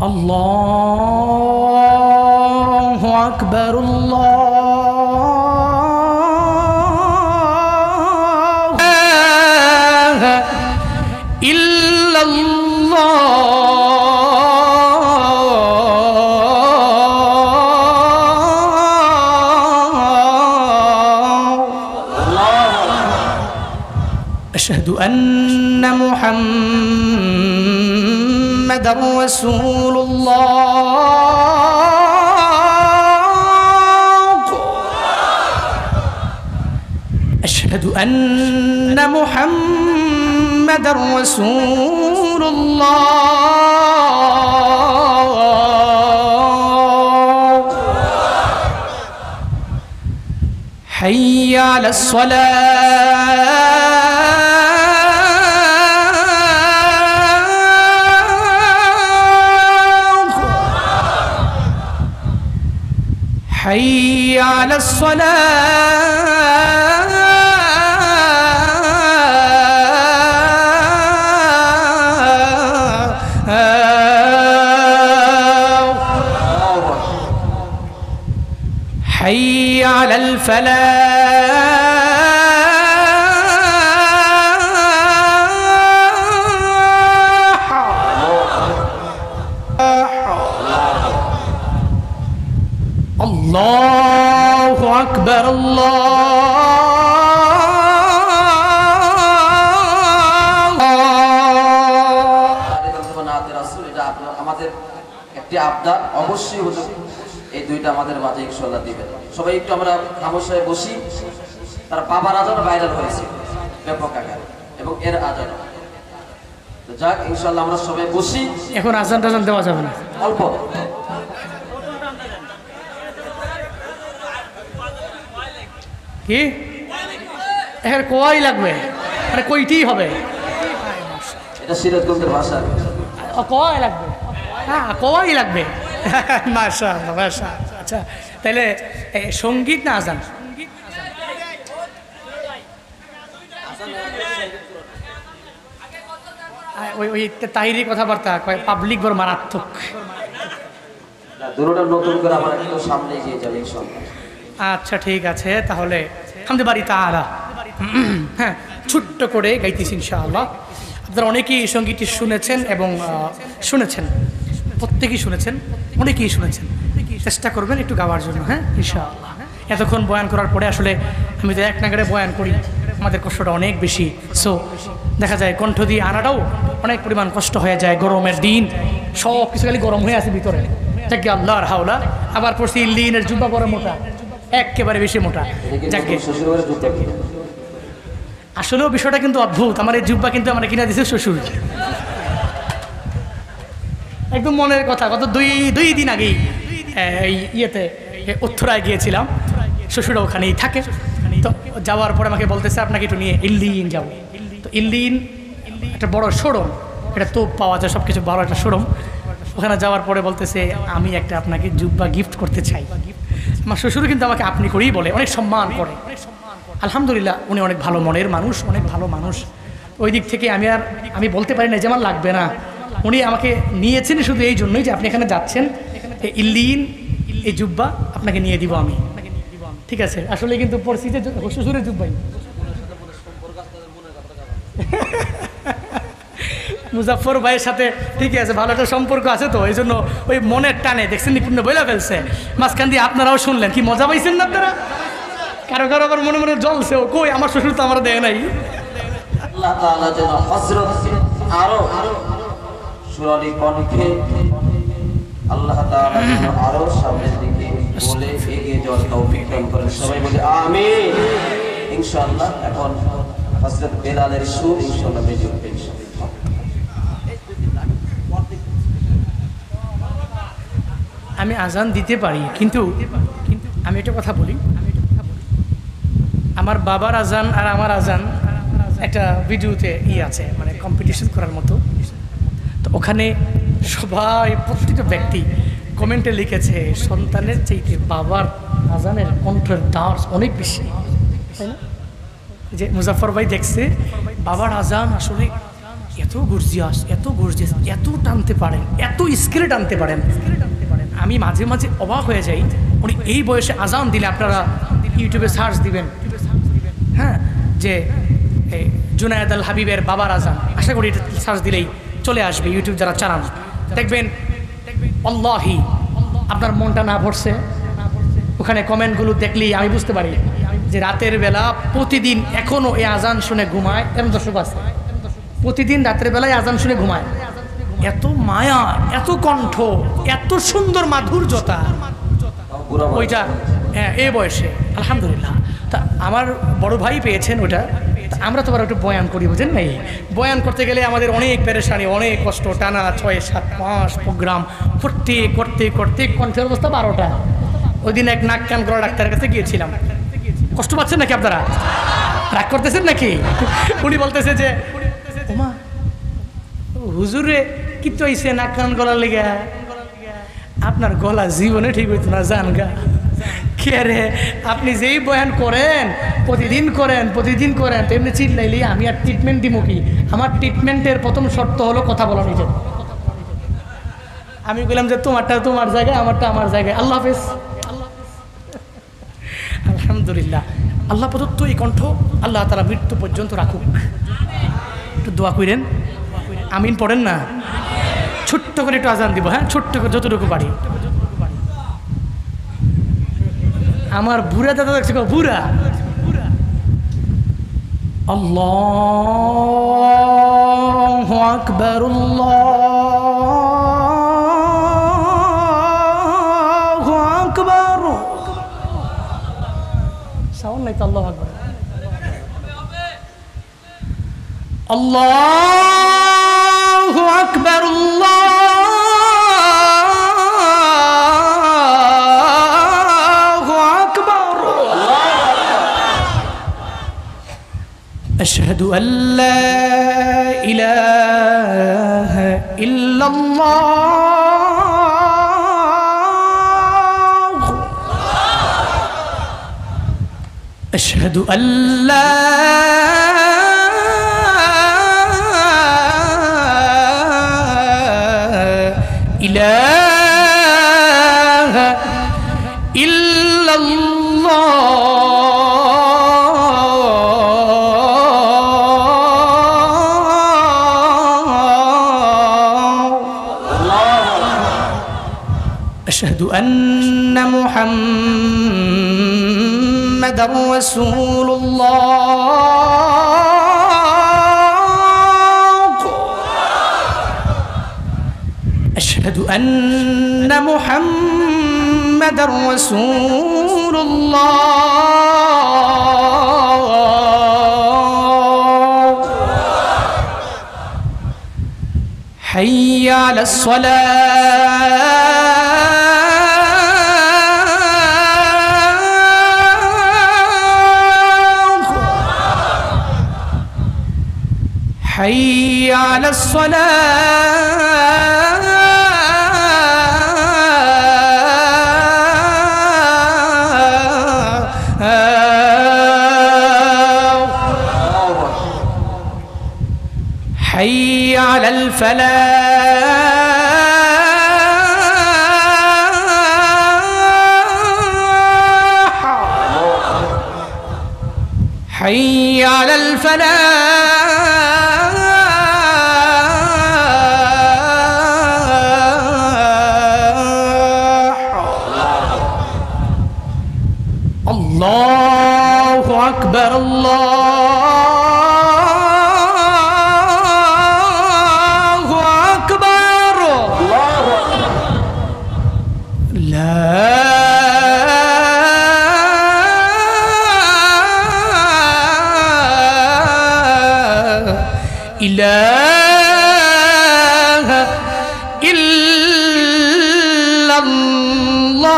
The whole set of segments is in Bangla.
আল্লাহু আকবার, আল্লাহু ইল্লাল্লাহ। আশহাদু আন্না মুহাম্মাদার রাসূলুল্লাহ। আশহাদু আন্না মুহাম্মাদার রাসূলুল্লাহ। হাইয়া আলাস সালাহ। حي على الصلاة حي على الفلاح. আল্লাহু আকবার, আমাদের একটি আবদার অবশ্যই হলো, এই দুইটা আমাদের মাঝে ইনশাআল্লাহ দিবেন। সবাই একটু আমরা খামোশ হয়ে বসি। তার বাবার আজান ভাইরাল হয়েছে ব্যাপক আকারে এবং এর আজান, তো যাক ইনশাআল্লাহ আমরা সবাই বসি। এখন আজান টাজান দেওয়া যাবে না, অল্প কি এর কোয়াই লাগবে, মানে কইতেই হবে, এটা সিরাজগঞ্জের ভাষা, কোয়াই লাগবে, হ্যাঁ কোয়াই লাগবে। মাশাআল্লাহ মাশাআল্লাহ। আচ্ছা তাহলে সঙ্গীত না আজান? ওই ওই তাহিরি কথাবার্তা কয় পাবলিক বড় মারাত্মক। দুটোটা নতুন করে আমরা একটু সামনে এগিয়ে যাবে ইনশাআল্লাহ। আচ্ছা ঠিক আছে, তাহলে হামদে বাড়ি তাআলা হ্যাঁ ছোট্ট করে গাইতেছি ইনশাআল্লাহ। আপনারা অনেকেই এই সঙ্গীতটি শুনেছেন এবং শুনেছেন, প্রত্যেকেই শুনেছেন, অনেকেই শুনেছেন। চেষ্টা করবেন একটু গাওয়ার জন্য, হ্যাঁ ইনশাআল্লাহ। এতক্ষণ বয়ান করার পরে আসলে আমি তো এক নাগারে বয়ান করি, আমাদের কষ্টটা অনেক বেশি। সো দেখা যায় কণ্ঠ দিয়ে আনাটাও অনেক পরিমাণ কষ্ট হয়ে যায়। গরমের দিন সব কিছু খালি গরম হয়ে আছে ভিতরে, যাকে আল্লাহর হাওলা। আবার পড়ছি লিনের জুব্বা বড় মোটা, একেবারে বেশি মোটা। যাকে আসলেও বিষয়টা কিন্তু অদ্ভুত। আমার এই জুব্বা কিন্তু আমার কিনা দিয়েছে শ্বশুর, একদম মনের কথা। গত দুই দিন আগেই এই ইয়েতে উত্তরায় গিয়েছিলাম, শ্বশুরা ওখানেই থাকে। তো যাওয়ার পরে আমাকে বলতেছে আপনাকে একটু নিয়ে ইল্লিন যাবো। তো ইল্লিন একটা বড় শোরুম, এটা তোপ পাওয়া যায়, সব কিছু বড় একটা শোরুম। ওখানে যাওয়ার পরে বলতেছে আমি একটা আপনাকে জুব্বা গিফট করতে চাই। আমার শ্বশুর কিন্তু আমাকে আপনি করেই বলে, অনেক সম্মান করে। আলহামদুলিল্লাহ উনি অনেক ভালো মনের মানুষ, অনেক ভালো মানুষ। ওই দিক থেকে আমি বলতে পারি না যে আমার লাগবে না। উনি আমাকে নিয়েছেন শুধু এই জন্যই যে আপনি এখানে যাচ্ছেন, এই ইল্লিন এই জুব্বা আপনাকে নিয়ে দিব আমি। ঠিক আছে, আসলে কিন্তু পরিস্থিতি শ্বশুরের জুব্বাই। মুজাফর ভাইয়ের সাথে ঠিক আছে ভালো একটা সম্পর্ক আছে, তো এই জন্য ওই মনের টানে দেখছেন নিপুণ্য বইলা ফেলছে। মাঝখান দিয়ে আপনারাও শুনলেন, কি মজা পাইছেন না আপনারা? কারো কারো আবার মনে মনে জ্বলছে, ও কই আমার শ্বশুর তো আমার দেয় নাই। আল্লাহ তাআলা যেন হযরত আরো সুরালি কণ্ঠে আল্লাহ তাআলা যেন আরো সামনের দিকে বলে এগিয়ে যাওয়ার তৌফিক দান করেন। সবাই বলে আমিন ইনশাআল্লাহ। এখন হযরত বেলালের সুর ইনশাআল্লাহ বেজে উঠবে ইনশাআল্লাহ। আমি আজান দিতে পারি, কিন্তু আমি একটা কথা বলি, আমার বাবার আজান আর আমার আজান একটা ভিডিওতে আছে, মানে কম্পিটিশন করার মতো। তো ওখানে সবাই প্রত্যেকটা ব্যক্তি কমেন্টে লিখেছে সন্তানের চাইতে বাবার আজানের কণ্ঠের দাস অনেক বেশি, তাই না? যে মুজাফর ভাই দেখছে বাবার আজান আসলে এত গর্জিয়াস, এত গর্জিয়াস, এত টানতে পারেন, এত স্কেলে টানতে পারেন, আমি মাঝে মাঝে অবাক হয়ে যাই। উনি এই বয়সে আজান দিলে, আপনারা ইউটিউবে সার্চ দিবেন, হ্যাঁ, যে জুনায়েদ আল হাবিবের বাবার আজান, আশা করি এটা সার্চ দিলেই চলে আসবে, ইউটিউব যারা চালান দেখবেন। আল্লাহি আপনার মনটা না ভরছে, ওখানে কমেন্টগুলো দেখলেই আমি বুঝতে পারি যে রাতের বেলা প্রতিদিন এখনও এই আজান শুনে ঘুমায় এমন দর্শক আছে, প্রতিদিন রাতের বেলায় আজান শুনে ঘুমায়। এত মায়া, এত কণ্ঠ, এত সুন্দর মাধুর্যতা ওইটা, হ্যাঁ, এই বয়সে আলহামদুলিল্লাহ। তা আমার বড় ভাই পেয়েছেন ওটা, আমরা তো আবার একটু বয়ান করি, বুঝেন নাই? বয়ান করতে গেলে আমাদের অনেক পেরেশানি, অনেক কষ্ট, টানা 6-7 মাস প্রোগ্রাম করতে করতে করতে কণ্ঠের অবস্থা 12টা। ওই দিন এক নাক কান করা ডাক্তারের কাছে গিয়েছিলাম। কষ্ট পাচ্ছেন নাকি আপনারা? রাগ করতেছেন নাকি? উনি বলতেছে যে ওমা হুজুরে কি তো হইছে নাক কান গলার লেগে? আপনার গলা জীবনে ঠিক হইতো না, জান গা। কে রে, আপনি যেই বয়ান করেন, প্রতিদিন করেন, প্রতিদিন করেন, তো এমনি চিল্লাইলি আমি আর ট্রিটমেন্ট দিব কি? আমার ট্রিটমেন্টের প্রথম শর্ত হলো কথা বলা নিজের। আমি বললাম যে তোমারটা তোমার জায়গায়, আমারটা আমার জায়গায়, আল্লাহ হাফেজ। আলহামদুলিল্লাহ, আল্লাহ প্রদত্ত এই কণ্ঠ আল্লাহ তাআলা মৃত্যু পর্যন্ত রাখুক। একটু দোয়া করেন, আমিন পড়েন না। ছোট্ট করে একটু আজান দিব, হ্যাঁ, ছোট্ট করে যতটুকু পারি। আমার বুড়া দাদা দেখছে, বুড়া আল্লাহু আকবার, আল্লাহু আকবার। সাউন্ড নাই তো, আল্লাহু আকবার, আল্লাহু আকবার, আল্লাহু আকবার। আশহাদু আল্লা ইলাহা ইল্লাল্লাহ, আশহাদু আল্লা ইলাহা ইল্লাল্লাহ, আশহাদু আন্না মুহাম্মাদার রাসূলুল্লাহ, আশহাদু আন্না মুহাম্মাদার রাসূলুল্লাহ, হাইয়া আলাস সালাহ, হাইয়া আলাস সালাহ, حي على الفلاح، حي على الفلاح. الله أكبر، الله أكبر، لا إله إلا الله.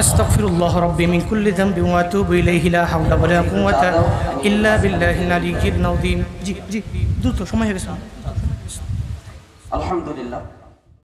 أستغفر الله ربي من كل ذنب وأتوب إليه، لا حول ولا قوة إلا بالله العلي العظيم. জি জি দ্রুত সময় হয়ে গেছে। আলহামদুলিল্লাহ।